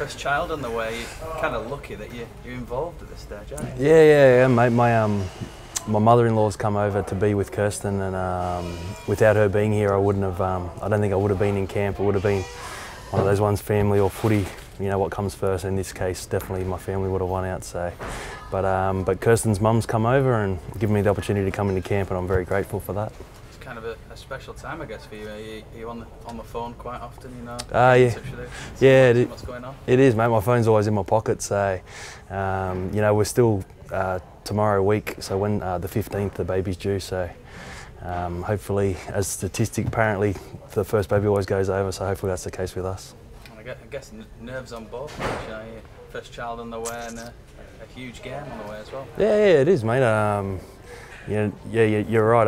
first child on the way. You're kind of lucky that you're involved at this stage, aren't you? Yeah, mate. My mother-in-law's come over to be with Kirsten, and without her being here, I wouldn't have. I don't think I would have been in camp. It would have been one of those ones, family or footy. You know what comes first. In this case, definitely my family would have won out. So, but Kirsten's mum's come over and given me the opportunity to come into camp, and I'm very grateful for that. It's kind of a special time, I guess, for you. Are you on the phone quite often? You know. Yeah. What's going on? It is, mate. My phone's always in my pocket. So, you know, we're still tomorrow week. So when the 15th, the baby's due. So. Hopefully, as statistic, apparently the first baby always goes over, so hopefully that's the case with us. And I guess nerves on both, you know, your first child on the way and a huge game on the way as well. Yeah, it is, mate. You're right.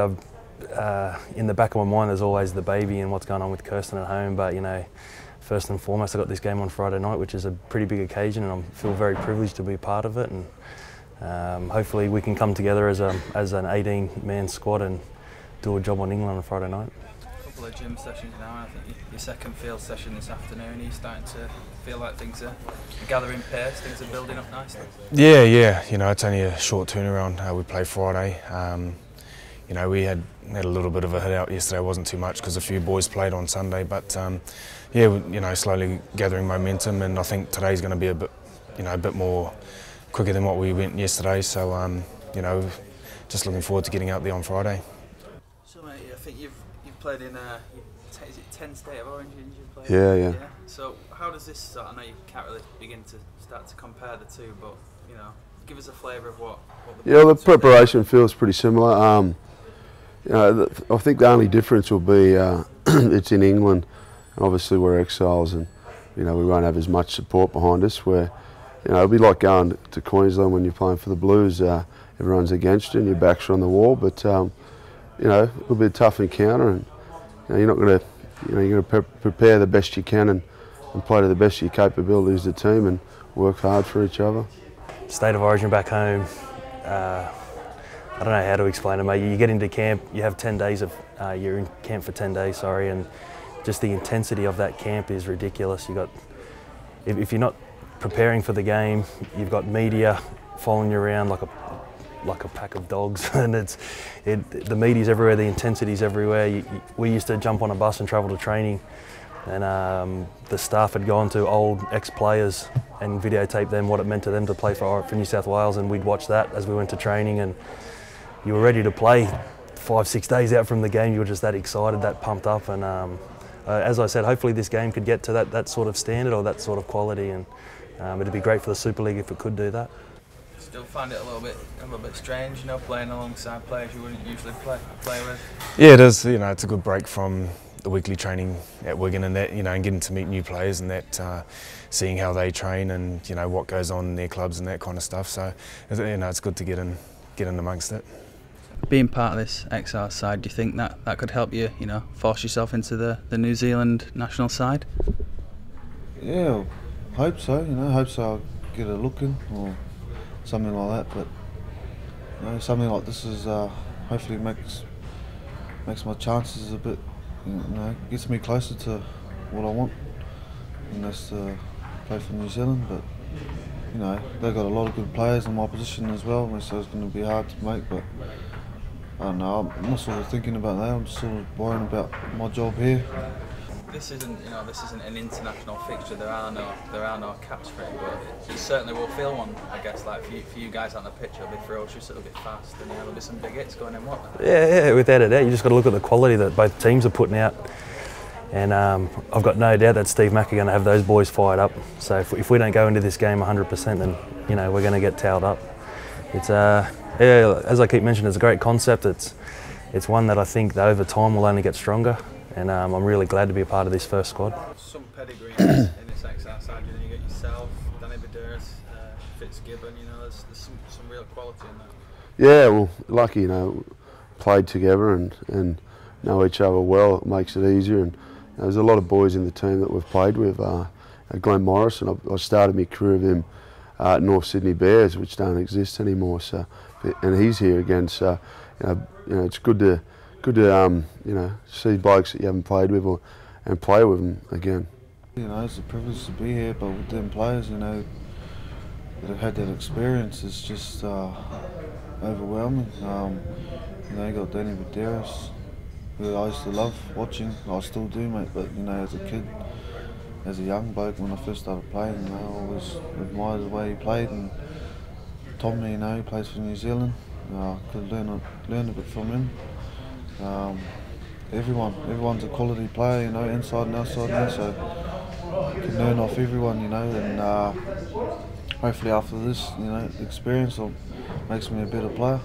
In the back of my mind, there's always the baby and what's going on with Kirsten at home, but you know, first and foremost, I got this game on Friday night, which is a pretty big occasion, and I feel very privileged to be part of it. And hopefully, we can come together as an 18-man squad and do a job on England on Friday night. A couple of gym sessions now, and I think your second field session this afternoon. Are you starting to feel like things are gathering pace, things are building up nicely? Yeah. You know, it's only a short turnaround. We play Friday. You know, we had a little bit of a hit out yesterday. It wasn't too much because a few boys played on Sunday, but yeah, you know, slowly gathering momentum, and I think today's going to be a bit more quicker than what we went yesterday. So you know, just looking forward to getting out there on Friday. So mate, I think you've played in is it 10 State of Origins you've played? Yeah. So how does this start? I know you can't really begin to start to compare the two, but you know, give us a flavour of what the preparation feels pretty similar. You know, I think the only difference will be it's in England, and obviously we're Exiles, and you know we won't have as much support behind us. Where you know it'll be like going to Queensland when you're playing for the Blues. Everyone's against you, and your backs are on the wall, but. You know, it'll be a tough encounter, and you know, you're not going to, you know, you're going to prepare the best you can and play to the best of your capabilities as a team and work hard for each other. State of Origin back home, I don't know how to explain it, mate. You get into camp, you have 10 days of, you're in camp for 10 days, and just the intensity of that camp is ridiculous. You got, if you're not preparing for the game, you've got media following you around like a pack of dogs, and the media's everywhere, the intensity's everywhere. We used to jump on a bus and travel to training, and the staff had gone to old ex-players and videotaped them, what it meant to them to play for New South Wales, and we'd watch that as we went to training, and you were ready to play 5-6 days out from the game. You were just that excited, that pumped up, and as I said, hopefully this game could get to that sort of standard or that sort of quality, and it'd be great for the Super League if it could do that. Still find it a little bit strange, you know, playing alongside players you wouldn't usually play with. Yeah, it is. You know, it's a good break from the weekly training at Wigan, and that, you know, and getting to meet new players, and that seeing how they train, and you know what goes on in their clubs and that kind of stuff. So, you know, it's good to get in amongst it. Being part of this Exiles side, do you think that could help you, you know, force yourself into the New Zealand national side? Yeah, I hope so. You know, hope so. I'll get a look in or something like that, but you know, something like this is hopefully makes my chances a bit, you know, gets me closer to what I want, and that's to play for New Zealand. But you know, they've got a lot of good players in my position as well, so it's going to be hard to make. But I don't know, I'm not sort of thinking about that. I'm just sort of worrying about my job here. This isn't an international fixture. There are no caps for it, but it certainly will feel one. I guess, like for you guys on the pitch, it'll be ferocious, it'll be fast, and there'll be some big hits going in. Yeah, without a doubt. You just got to look at the quality that both teams are putting out, and I've got no doubt that Steve Mack are going to have those boys fired up. So if we don't go into this game 100%, then you know we're going to get towed up. It's yeah, as I keep mentioning, it's a great concept. It's one that I think that over time will only get stronger. And I'm really glad to be a part of this first squad. Some pedigree in this Exiles side. You know, you got yourself, Danny Badouris, Fitzgibbon. You know, there's some real quality in that. Yeah, well, lucky, you know, played together and know each other well. It makes it easier. And you know, there's a lot of boys in the team that we've played with. Glenn Morris, and I started my career with him at North Sydney Bears, which don't exist anymore. So, and he's here again. So, you know, it's good to you know, see blokes that you haven't played with and play with them again. You know, it's a privilege to be here, but with them players, you know, that have had that experience, it's just overwhelming. You know, you got Danny Medeiros, who I used to love watching. I still do, mate. But you know, as a kid, as a young bloke, when I first started playing, you know, I always admired the way he played. And Tommy, you know, he plays for New Zealand. Could learn a bit from him. Everyone's a quality player, you know, inside and outside me, so can learn off everyone, you know, and hopefully after this, you know, experience makes me a better player.